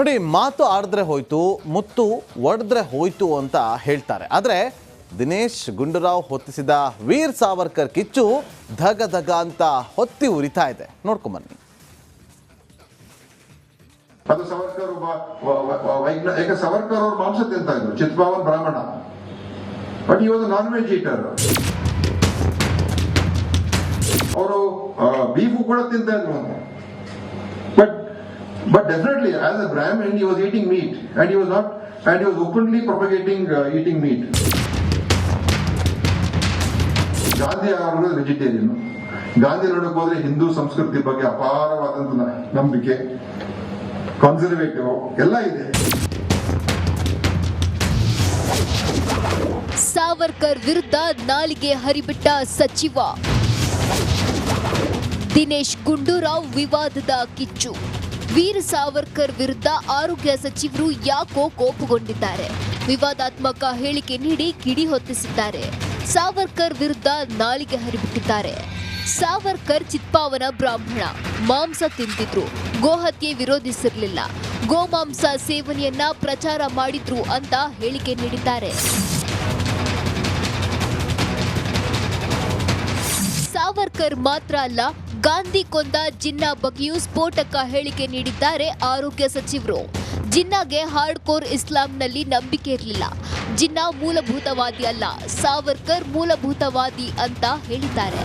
ನೋಡಿ, ಮಾತು ಆಡಿದ್ರೆ ಹೋಯ್ತು, ಮುತ್ತು ಒಡೆದ್ರೆ ಹೋಯ್ತು ಅಂತ ಹೇಳ್ತಾರೆ. ಆದರೆ ದಿನೇಶ್ ಗುಂಡೂರಾವ್ ಹೊತ್ತಿಸಿದ ವೀರ್ ಸಾವರ್ಕರ್ ಕಿಚ್ಚು ಧಗ ಧಗ ಅಂತ ಹೊತ್ತಿ ಉರಿತಾ ಇದೆ. ನೋಡ್ಕೊಂಬನ್ನಿ. ಅದು ಸಾವರ್ಕರ್ ಈಗ ಸಾವರ್ಕರ್ ಅವರು ಮಾಂಸ ತಿಂತಾ ಇದ್ರು, ಚಿತ್ಪಾವನ್ ಬ್ರಾಹ್ಮಣ, ಬಟ್ ಈ ನಾನ್ ವೆಜ್ ಈಟರ್. ಅವರು ಬೀಫು ಕೂಡ ತಿಂತಾ ಇದ್ರು ಅಂತ. But definitely, as a Brahmin, he was eating meat, and he was openly propagating eating meat. Gandhi ಅವರು ವೆಜಿಟೇರಿಯನ್. ಗಾಂಧಿ ನೋಡಕ್ ಹೋದ್ರೆ ಹಿಂದೂ ಸಂಸ್ಕೃತಿ ಬಗ್ಗೆ ಅಪಾರವಾದಂತ ನಂಬಿಕೆ, ಕನ್ಸರ್ವೇಟಿವ್ ಎಲ್ಲ ಇದೆ. ಸಾವರ್ಕರ್ ವಿರುದ್ಧ ನಾಲಿಗೆ ಹರಿಬಿಟ್ಟ ಸಚಿವ ದಿನೇಶ್ ಗುಂಡೂರಾವ್ ವಿವಾದದ ಕಿಚ್ಚು. ವೀರ್ ಸಾವರ್ಕರ್ ವಿರುದ್ಧ ಆರೋಗ್ಯ ಸಚಿವರು ಯಾಕೋ ಕೋಪಗೊಂಡಿದ್ದಾರೆ. ವಿವಾದಾತ್ಮಕ ಹೇಳಿಕೆ ನೀಡಿ ಕಿಡಿ ಹೊತ್ತಿಸಿದ್ದಾರೆ. ಸಾವರ್ಕರ್ ವಿರುದ್ಧ ನಾಲಿಗೆ ಹರಿಬಿಟ್ಟಿದ್ದಾರೆ. ಸಾವರ್ಕರ್ ಚಿತ್ಪಾವನ ಬ್ರಾಹ್ಮಣ, ಮಾಂಸ ತಿಂತಿದ್ರು, ಗೋಹತ್ಯೆ ವಿರೋಧಿಸಿರಲಿಲ್ಲ, ಗೋಮಾಂಸ ಸೇವನೆಯನ್ನ ಪ್ರಚಾರ ಮಾಡಿದ್ರು ಅಂತ ಹೇಳಿಕೆ ನೀಡಿದ್ದಾರೆ. ಸಾವರ್ಕರ್ ಮಾತ್ರ ಅಲ್ಲ, ಗಾಂಧಿ ಕೊಂದ ಜಿನ್ನಾ ಬಗ್ಗೆಯೂ ಸ್ಫೋಟಕ ಹೇಳಿಕೆ ನೀಡಿದ್ದಾರೆ ಆರೋಗ್ಯ ಸಚಿವರು. ಜಿನ್ನಾಗೆ ಹಾರ್ಡ್ ಕೋರ್ ಇಸ್ಲಾಂನಲ್ಲಿ ನಂಬಿಕೆ ಇರಲಿಲ್ಲ. ಜಿನ್ನಾ ಮೂಲಭೂತವಾದಿ ಅಲ್ಲ, ಸಾವರ್ಕರ್ ಮೂಲಭೂತವಾದಿ ಅಂತ ಹೇಳಿದ್ದಾರೆ.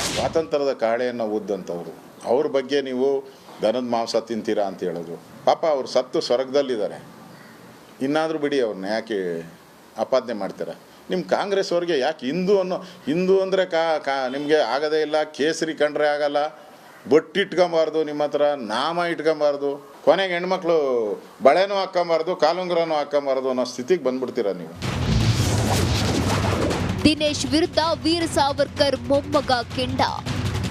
ಸ್ವಾತಂತ್ರ್ಯದ ಕಾಳೆಯನ್ನು ಓದ್ದಂಥವ್ರು, ಅವ್ರ ಬಗ್ಗೆ ನೀವು ದನದ ಮಾಂಸ ತಿಂತೀರಾ ಅಂತ ಹೇಳೋದು. ಪಾಪ ಅವ್ರು ಸತ್ತು ಸ್ವರ್ಗದಲ್ಲಿದ್ದಾರೆ. ಇನ್ನಾದರೂ ಬಿಡಿ, ಅವ್ರನ್ನ ಯಾಕೆ ಆಪಾದನೆ ಮಾಡ್ತಾರೆ? ನಿಮ್ಮ ಕಾಂಗ್ರೆಸ್ ಅವ್ರಿಗೆ ಯಾಕೆ ಹಿಂದೂ ಅಂದರೆ ನಿಮಗೆ ಆಗೋದೇ ಇಲ್ಲ. ಕೇಸರಿ ಕಂಡ್ರೆ ಆಗಲ್ಲ, ಬೊಟ್ಟು ಇಟ್ಕೊಂಬಾರ್ದು, ನಿಮ್ಮ ಹತ್ರ ನಾಮ ಇಟ್ಕೊಂಬಾರ್ದು, ಕೊನೆಗೆ ಹೆಣ್ಮಕ್ಳು ಬಳೆನೂ ಹಾಕ್ಕೊಂಬಾರ್ದು, ಕಾಲುಂಗ್ರನೂ ಹಾಕ್ಕೊಂಬಾರ್ದು ಅನ್ನೋ ಸ್ಥಿತಿಗೆ ಬಂದ್ಬಿಡ್ತೀರ ನೀವು. ದಿನೇಶ್ ವಿರುದ್ಧ ವೀರ್ ಸಾವರ್ಕರ್ ಮೊಮ್ಮಗ ಕೆಂಡ.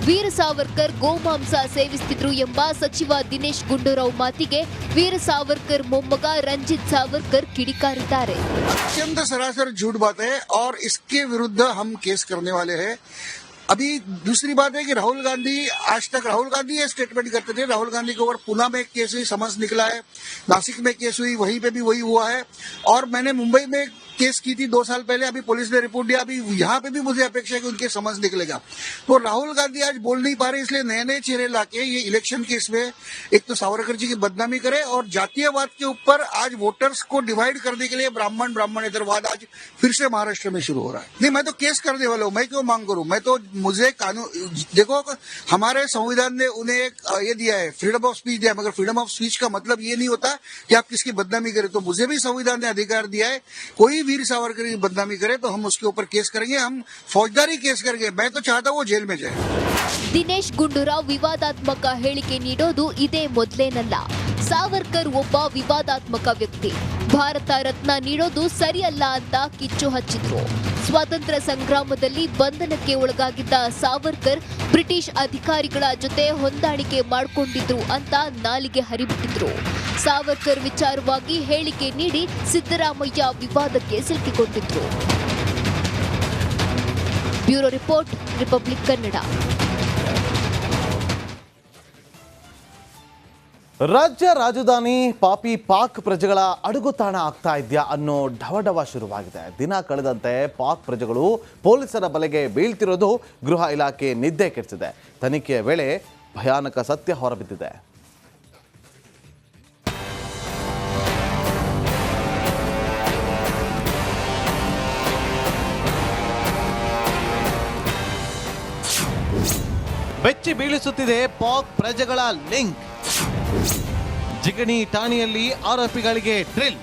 ವೀರ್ ಸಾವರ್ಕರ್ ಗೋಮಾಂಸ ಸೇವಿಸುತ್ತಿದ್ರು ಎಂಬ ಸಚಿವ ದಿನೇಶ್ ಗುಂಡೂರಾವ್ ಮಾತಿಗೆ ವೀರ್ ಸಾವರ್ಕರ್ ಮೊಮ್ಮಗ ರಂಜಿತ್ सावरकर ಕಿಡಿಕಾರಿದ್ದಾರೆ. अत्यंत सरासर झूठ बात है और इसके विरुद्ध हम केस करने वाले हैं. अभी दूसरी बात है कि राहुल गांधी, आज तक राहुल गांधी ये स्टेटमेंट करते थे. राहुल गांधी के ऊपर पुणे में एक केस हुई, समझ निकला है. नासिक में केस हुई, वहीं पे भी वही हुआ है. और मैंने मुंबई में केस की थी 2 साल पहले. अभी पुलिस ने रिपोर्ट दिया. अभी यहाँ पे भी मुझे अपेक्षा है कि उनके समझ निकलेगा. तो राहुल गांधी आज बोल नहीं पा रहे, इसलिए नए नए चेहरे लाके ये इलेक्शन केस में एक तो सावरकर जी की बदनामी करे और जातीयवाद के ऊपर आज वोटर्स को डिवाइड करने के लिए ब्राह्मणेतरवाद आज फिर से महाराष्ट्र में शुरू हो रहा है. नहीं, मैं तो केस करने वाला हूँ. मैं क्यों मांग करूँ? मैं तो मुझे कानून, देखो हमारे संविधान ने उन्हें एक ये दिया है, फ्रीडम ऑफ स्पीच दिया है. मगर फ्रीडम ऑफ स्पीच का मतलब ये नहीं होता कि आप किसकी बदनामी करें. तो मुझे भी संविधान ने अधिकार दिया है, कोई वीर सावरकर की बदनामी करे तो हम उसके ऊपर केस करेंगे, हम फौजदारी केस करेंगे. मैं तो चाहता हूँ वो जेल में जाए. ದಿನೇಶ್ ಗುಂಡೂರಾವ್ ವಿವಾದಾತ್ಮಕ ಹೇಳಿಕೆ ನೀಡೋದು ಇದೇ ಮೊದಲೇನಲ್ಲ. ಸಾವರ್ಕರ್ ಒಬ್ಬ ವಿವಾದಾತ್ಮಕ ವ್ಯಕ್ತಿ. ಭಾರತ ರತ್ನ ನೀಡೋದು ಸರಿಯಲ್ಲ ಅಂತ ಕಿಚ್ಚು ಹಚ್ಚಿದ್ರು. ಸ್ವಾತಂತ್ರ್ಯ ಸಂಗ್ರಾಮದಲ್ಲಿ ಬಂಧನಕ್ಕೆ ಒಳಗಾಗಿದ್ದ ಸಾವರ್ಕರ್ ಬ್ರಿಟಿಷ್ ಅಧಿಕಾರಿಗಳ ಜೊತೆ ಹೊಂದಾಣಿಕೆ ಮಾಡಿಕೊಂಡಿದ್ರು ಅಂತ ನಾಲಿಗೆ ಹರಿಬಿಟ್ಟಿದ್ರು. ಸಾವರ್ಕರ್ ವಿಚಾರವಾಗಿ ಹೇಳಿಕೆ ನೀಡಿ ಸಿದ್ದರಾಮಯ್ಯ ವಿವಾದಕ್ಕೆ ಸಿಲುಕಿಕೊಂಡಿದ್ರು. Bureau report, republic Kannada. ರಾಜ್ಯ ರಾಜಧಾನಿ ಪಾಪಿ ಪಾಕ್ ಪ್ರಜೆಗಳ ಅಡುಗುತಾಣ ಆಗ್ತಾ ಇದೆಯಾ ಅನ್ನೋ ಢವಢವ ಶುರುವಾಗಿದೆ. ದಿನ ಕಳೆದಂತೆ ಪಾಕ್ ಪ್ರಜೆಗಳು ಪೊಲೀಸರ ಬಲೆಗೆ ಬೀಳ್ತಿರೋದು ಗೃಹ ಇಲಾಖೆ ನಿದ್ದೆ ಕೆಡಿಸಿದೆ. ತನಿಖೆಯ ವೇಳೆ ಭಯಾನಕ ಸತ್ಯ ಹೊರಬಿದ್ದಿದೆ. ಬೆಚ್ಚಿ ಬೀಳಿಸುತ್ತಿದೆ ಪಾಕ್ ಪ್ರಜೆಗಳ ಲಿಂಕ್. ಜಿಗಣಿ ಠಾಣೆಯಲ್ಲಿ ಆರೋಪಿಗಳಿಗೆ ಡ್ರಿಲ್.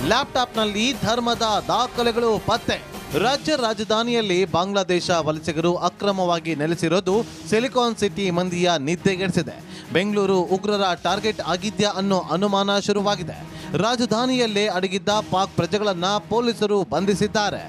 ಲ್ಯಾಪ್ಟಾಪ್ನಲ್ಲಿ ಧರ್ಮದ ದಾಖಲೆಗಳು ಪತ್ತೆ. ರಾಜ್ಯ ರಾಜಧಾನಿಯಲ್ಲಿ ಬಾಂಗ್ಲಾದೇಶ ವಲಸಿಗರು ಅಕ್ರಮವಾಗಿ ನೆಲೆಸಿರೋದು ಸಿಲಿಕಾನ್ ಸಿಟಿ ಮಂದಿಯ ನಿದ್ದೆಗೆಡಿಸಿದೆ. ಬೆಂಗಳೂರು ಉಗ್ರರ ಟಾರ್ಗೆಟ್ ಆಗಿದ್ಯಾ ಅನ್ನೋ ಅನುಮಾನ ಶುರುವಾಗಿದೆ. ರಾಜಧಾನಿಯಲ್ಲೇ ಅಡಗಿದ್ದ ಪಾಕ್ ಪ್ರಜೆಗಳನ್ನ ಪೊಲೀಸರು ಬಂಧಿಸಿದ್ದಾರೆ.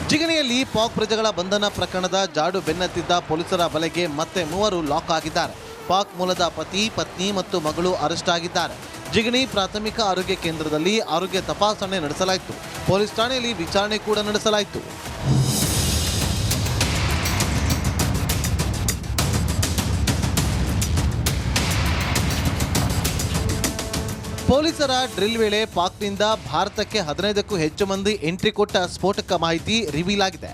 ಜಿಗಣಿಯಲ್ಲಿ ಪಾಕ್ ಪ್ರಜೆಗಳ ಬಂಧನ ಪ್ರಕರಣದ ಜಾಡು ಬೆನ್ನತ್ತಿದ್ದ ಪೊಲೀಸರ ಬಲೆಗೆ ಮತ್ತೆ 3 ಲಾಕ್ ಆಗಿದ್ದಾರೆ. ಪಾಕ್ ಮೂಲದ ಪತಿ, ಪತ್ನಿ ಮತ್ತು ಮಗಳು ಅರೆಸ್ಟ್ ಆಗಿದ್ದಾರೆ. ಜಿಗಣಿ ಪ್ರಾಥಮಿಕ ಆರೋಗ್ಯ ಕೇಂದ್ರದಲ್ಲಿ ಆರೋಗ್ಯ ತಪಾಸಣೆ ನಡೆಸಲಾಯಿತು. ಪೊಲೀಸ್ ಠಾಣೆಯಲ್ಲಿ ವಿಚಾರಣೆ ಕೂಡ ನಡೆಸಲಾಯಿತು. ಪೊಲೀಸರ ಡ್ರಿಲ್ ವೇಳೆ ಪಾಕ್ನಿಂದ ಭಾರತಕ್ಕೆ 15ಕ್ಕೂ ಹೆಚ್ಚು ಮಂದಿ ಎಂಟ್ರಿ ಕೊಟ್ಟ ಸ್ಫೋಟಕ ಮಾಹಿತಿ ರಿವೀಲ್ ಆಗಿದೆ.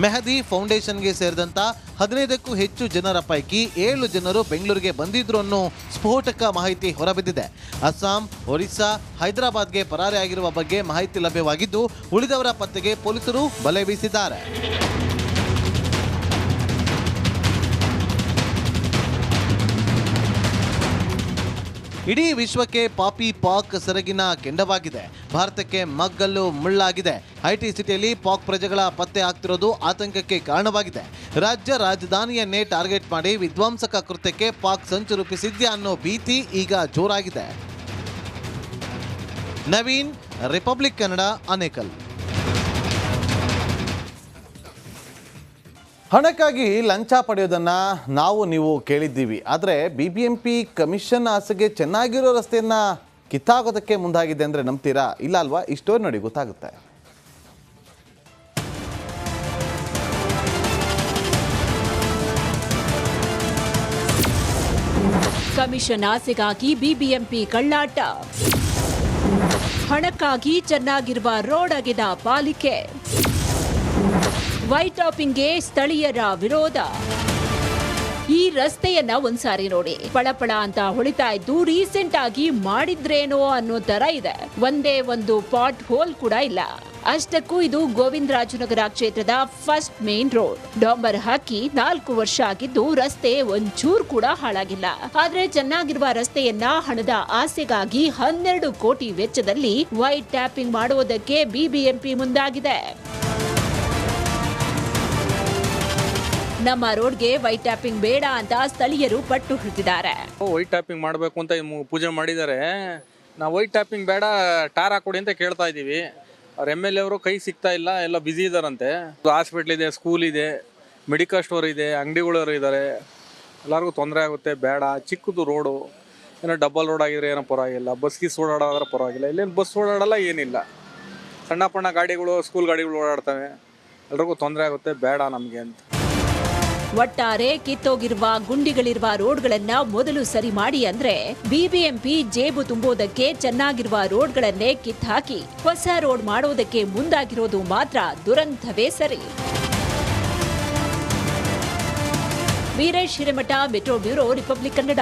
ಮೆಹದಿ ಫೌಂಡೇಶನ್ಗೆ ಸೇರಿದಂಥ 15ಕ್ಕೂ ಹೆಚ್ಚು ಜನರ ಪೈಕಿ 7 ಜನರು ಬೆಂಗಳೂರಿಗೆ ಬಂದಿದ್ರು ಅನ್ನೋ ಸ್ಫೋಟಕ ಮಾಹಿತಿ ಹೊರಬಿದ್ದಿದೆ. ಅಸ್ಸಾಂ, ಒರಿಸ್ಸಾ, ಹೈದರಾಬಾದ್ಗೆ ಪರಾರಿಯಾಗಿರುವ ಬಗ್ಗೆ ಮಾಹಿತಿ ಲಭ್ಯವಾಗಿದ್ದು, ಉಳಿದವರ ಪತ್ತೆಗೆ ಪೊಲೀಸರು ಬಲೆ ಬೀಸಿದ್ದಾರೆ. ಇಡೀ ವಿಶ್ವಕ್ಕೆ ಪಾಪಿ ಪಾಕ್ ಸೆರಗಿನ ಕೆಂಡವಾಗಿದೆ. ಭಾರತಕ್ಕೆ ಮಗ್ಗಲ್ಲು ಮುಳ್ಳಾಗಿದೆ. ಐಟಿ ಸಿಟಿಯಲ್ಲಿ ಪಾಕ್ ಪ್ರಜೆಗಳ ಪತ್ತೆ ಆಗ್ತಿರೋದು ಆತಂಕಕ್ಕೆ ಕಾರಣವಾಗಿದೆ. ರಾಜ್ಯ ರಾಜಧಾನಿಯನ್ನೇ ಟಾರ್ಗೆಟ್ ಮಾಡಿ ವಿಧ್ವಂಸಕ ಕೃತ್ಯಕ್ಕೆ ಪಾಕ್ ಸಂಚು ರೂಪಿಸಿದ್ಯಾ ಅನ್ನೋ ಭೀತಿ ಈಗ ಜೋರಾಗಿದೆ. ನವೀನ್, ರಿಪಬ್ಲಿಕ್ ಕನ್ನಡ, ಆನೇಕಲ್. ಹಣಕ್ಕಾಗಿ ಲಂಚ ಪಡೆಯೋದನ್ನು ನೀವು ಕೇಳಿದ್ದೀವಿ. ಆದರೆ BBMP ಕಮಿಷನ್ ಆಸೆಗೆ ಚೆನ್ನಾಗಿರೋ ರಸ್ತೆಯನ್ನು ಕಿತ್ತಾಗೋದಕ್ಕೆ ಮುಂದಾಗಿದೆ ಅಂದರೆ ನಂಬ್ತೀರಾ? ಇಲ್ಲ ಅಲ್ವಾ? ಈ ಸ್ಟೋರಿ ನೋಡಿ ಗೊತ್ತಾಗುತ್ತೆ. ಕಮಿಷನ್ ಆಸೆಗಾಗಿ BBMP ಕಳ್ಳಾಟ, ಹಣಕ್ಕಾಗಿ ಚೆನ್ನಾಗಿರುವ ರೋಡ್ ಅಗೆದ ಪಾಲಿಕೆ, ವೈಟ್ ಟಾಪಿಂಗ್ಗೆ ಸ್ಥಳೀಯರ ವಿರೋಧ. ಈ ರಸ್ತೆಯನ್ನ ಒಂದ್ಸಾರಿ ನೋಡಿ, ಪಳಪಳ ಅಂತ ಹೊಳಿತಾ ಇದ್ದು ರೀಸೆಂಟ್ ಆಗಿ ಮಾಡಿದ್ರೇನೋ ಅನ್ನೋ ತರ ಇದೆ. ಒಂದೇ ಒಂದು ಪಾಟ್ ಹೋಲ್ ಕೂಡ ಇಲ್ಲ. ಅಷ್ಟಕ್ಕೂ ಇದು ಗೋವಿಂದರಾಜನಗರ ಕ್ಷೇತ್ರದ ಫಸ್ಟ್ ಮೇನ್ ರೋಡ್. ಡಾಂಬರ್ ಹಾಕಿ 4 ವರ್ಷ ಆಗಿದ್ದು ರಸ್ತೆ ಒಂಚೂರು ಕೂಡ ಹಾಳಾಗಿಲ್ಲ. ಆದ್ರೆ ಚೆನ್ನಾಗಿರುವ ರಸ್ತೆಯನ್ನ ಹಣದ ಆಸೆಗಾಗಿ 12 ಕೋಟಿ ವೆಚ್ಚದಲ್ಲಿ ವೈಟ್ ಟ್ಯಾಪಿಂಗ್ ಮಾಡುವುದಕ್ಕೆ BBMP ಮುಂದಾಗಿದೆ. ನಮ್ಮ ರೋಡ್ಗೆ ವೈಟ್ ಟ್ಯಾಪಿಂಗ್ ಬೇಡ ಅಂತ ಸ್ಥಳೀಯರು ಪಟ್ಟು ಹಿಡಿದಿದ್ದಾರೆ. ವೈಟ್ ಟ್ಯಾಪಿಂಗ್ ಮಾಡಬೇಕು ಅಂತ ಪೂಜೆ ಮಾಡಿದ್ದಾರೆ. ನಾವು ವೈಟ್ ಟ್ಯಾಪಿಂಗ್ ಬೇಡ, ಟಾರ್ ಹಾಕೊಡಿ ಅಂತ ಕೇಳ್ತಾ ಇದ್ದೀವಿ. ಅವ್ರ MLA ಅವರು ಕೈ ಸಿಗ್ತಾ ಇಲ್ಲ, ಎಲ್ಲ ಬ್ಯುಸಿ ಇದ್ದಾರಂತೆ. ಹಾಸ್ಪಿಟ್ಲ್ ಇದೆ, ಸ್ಕೂಲ್ ಇದೆ, ಮೆಡಿಕಲ್ ಸ್ಟೋರ್ ಇದೆ, ಅಂಗಡಿಗಳವರು ಇದ್ದಾರೆ. ಎಲ್ಲರಿಗೂ ತೊಂದರೆ ಆಗುತ್ತೆ, ಬೇಡ. ಚಿಕ್ಕದು ರೋಡು, ಏನೋ ಡಬಲ್ ರೋಡ್ ಆಗಿದ್ರೆ ಏನೋ ಪರವಾಗಿಲ್ಲ, ಬಸ್ ಗೀಸ್ ಓಡಾಡೋದ್ರೆ ಪರವಾಗಿಲ್ಲ. ಇಲ್ಲೇನು ಬಸ್ ಓಡಾಡಲ್ಲ, ಏನಿಲ್ಲ. ಸಣ್ಣ ಪಣ್ಣ ಗಾಡಿಗಳು, ಸ್ಕೂಲ್ ಗಾಡಿಗಳು ಓಡಾಡ್ತವೆ. ಎಲ್ರಿಗೂ ತೊಂದರೆ ಆಗುತ್ತೆ, ಬೇಡ ನಮಗೆ ಅಂತ. ಒಟ್ಟಾರೆ ಕಿತ್ತೋಗಿರುವ ಗುಂಡಿಗಳಿರುವ ರೋಡ್ಗಳನ್ನ ಮೊದಲು ಸರಿ ಮಾಡಿ ಅಂದ್ರೆ BBMP ಜೇಬು ತುಂಬೋದಕ್ಕೆ ಚೆನ್ನಾಗಿರುವ ರೋಡ್ಗಳನ್ನೇ ಕಿತ್ತಾಕಿ ಹೊಸ ರೋಡ್ ಮಾಡೋದಕ್ಕೆ ಮುಂದಾಗಿರೋದು ಮಾತ್ರ ದುರಂತವೇ ಸರಿ. Veeresh Hiremath, metro bureau, republic Kannada.